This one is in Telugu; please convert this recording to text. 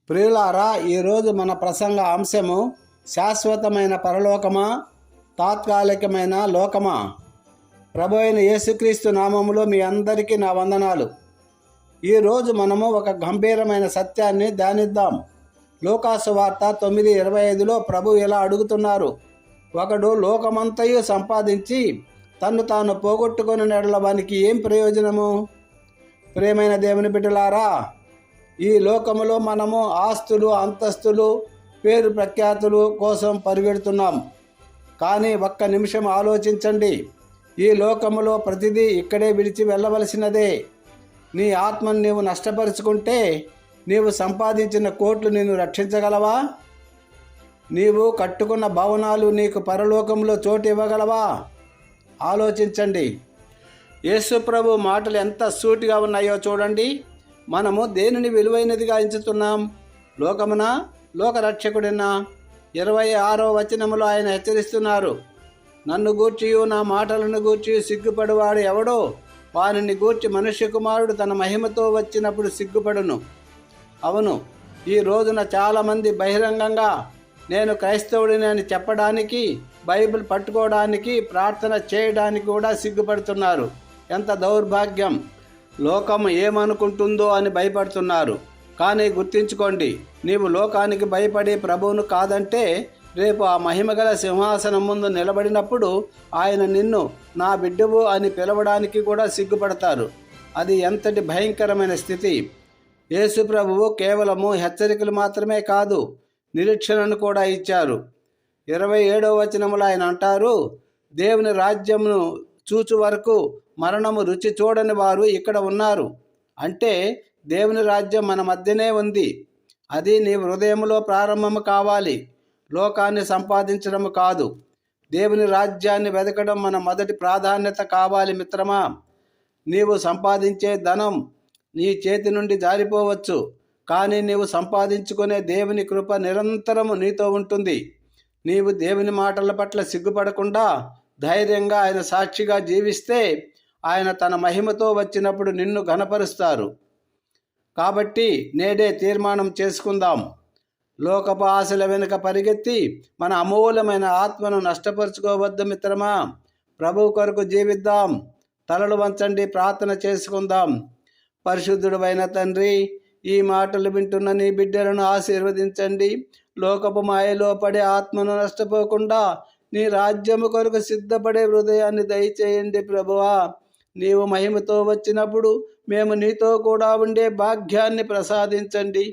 ప్రియులారా, ఈరోజు మన ప్రసంగ అంశము శాశ్వతమైన పరలోకమా, తాత్కాలికమైన లోకమా? ప్రభు అయిన యేసుక్రీస్తు నామములో మీ అందరికీ నా వందనాలు. ఈరోజు మనము ఒక గంభీరమైన సత్యాన్ని ధ్యానిద్దాం. లూకాసు వార్త 9:25లో ప్రభు ఇలా అడుగుతున్నారు, ఒకడు లోకమంతయు సంపాదించి తన్ను తాను పోగొట్టుకుని నెడల వానికి ఏం ప్రయోజనము? ప్రియమైన దేవుని బిడ్డలారా, ఈ లోకములో మనము ఆస్తులు, అంతస్తులు, పేరు ప్రఖ్యాతులు కోసం పరిగెడుతున్నాం. కానీ ఒక్క నిమిషం ఆలోచించండి, ఈ లోకములో ప్రతిదీ ఇక్కడే విడిచి వెళ్ళవలసినదే. నీ ఆత్మను నీవు నష్టపరుచుకుంటే నీవు సంపాదించిన కోట్లు నిన్ను రక్షించగలవా? నీవు కట్టుకున్న భవనాలు నీకు పరలోకంలో చోటు ఇవ్వగలవా? ఆలోచించండి. యేసు ప్రభు మాటలు ఎంత సూటిగా ఉన్నాయో చూడండి. మనము దేనిని విలువైనదిగా ఎంచుతున్నాం? లోకమునా, లోకరక్షకుడినా? 26వ వచనములో ఆయన హెచ్చరిస్తున్నారు, నన్ను గూర్చియు నా మాటలను గూర్చి సిగ్గుపడువాడు ఎవడో వానిని గూర్చి మనుష్య కుమారుడు తన మహిమతో వచ్చినప్పుడు సిగ్గుపడును. అవును, ఈ రోజున చాలామంది బహిరంగంగా నేను క్రైస్తవుడిని అని చెప్పడానికి, బైబిల్ పట్టుకోవడానికి, ప్రార్థన చేయడానికి కూడా సిగ్గుపడుతున్నారు. ఎంత దౌర్భాగ్యం! లోకం ఏమనుకుంటుందో అని భయపడుతున్నారు. కానీ గుర్తించుకోండి, నీవు లోకానికి భయపడి ప్రభువును కాదంటే రేపు ఆ మహిమగల సింహాసనం ముందు నిలబడినప్పుడు ఆయన నిన్ను నా బిడ్డవు అని పిలవడానికి కూడా సిగ్గుపడతారు. అది ఎంతటి భయంకరమైన స్థితి! యేసు ప్రభువు కేవలము హెచ్చరికలు మాత్రమే కాదు, నిరీక్షణను కూడా ఇచ్చారు. 27వ వచనములో ఆయన అంటారు, దేవుని రాజ్యమును చూచు వరకు మరణము రుచి చూడని వారు ఇక్కడ ఉన్నారు. అంటే దేవుని రాజ్యం మన మధ్యనే ఉంది. అది నీ హృదయంలో ప్రారంభము కావాలి, లోకాన్ని సంపాదించడం కాదు. దేవుని రాజ్యాన్ని వెతకడం మన మొదటి ప్రాధాన్యత కావాలి. మిత్రమా, నీవు సంపాదించే ధనం నీ చేతి నుండి జారిపోవచ్చు, కానీ నీవు సంపాదించుకునే దేవుని కృప నిరంతరము నీతో ఉంటుంది. నీవు దేవుని మాటల పట్ల సిగ్గుపడకుండా ధైర్యంగా ఆయన సాక్షిగా జీవిస్తే ఆయన తన మహిమతో వచ్చినప్పుడు నిన్ను ఘనపరుస్తారు. కాబట్టి నేడే తీర్మానం చేసుకుందాం. లోకపు ఆశల వెనుక పరిగెత్తి మన అమూల్యమైన ఆత్మను నష్టపరుచుకోవద్దు మిత్రమా. ప్రభువు కొరకు జీవిద్దాం. తలలు వంచండి, ప్రార్థన చేసుకుందాం. పరిశుద్ధుడైన తండ్రి, ఈ మాటలు వింటున్న నీ బిడ్డలను ఆశీర్వదించండి. లోకపు మాయలో పడే ఆత్మను నష్టపోకుండా నీ రాజ్యము కొరకు సిద్ధపడే హృదయాన్ని దయచేయండి ప్రభువా. నీవు మహిమతో వచ్చినప్పుడు మేము నీతో కూడా ఉండే భాగ్యాన్ని ప్రసాదించండి.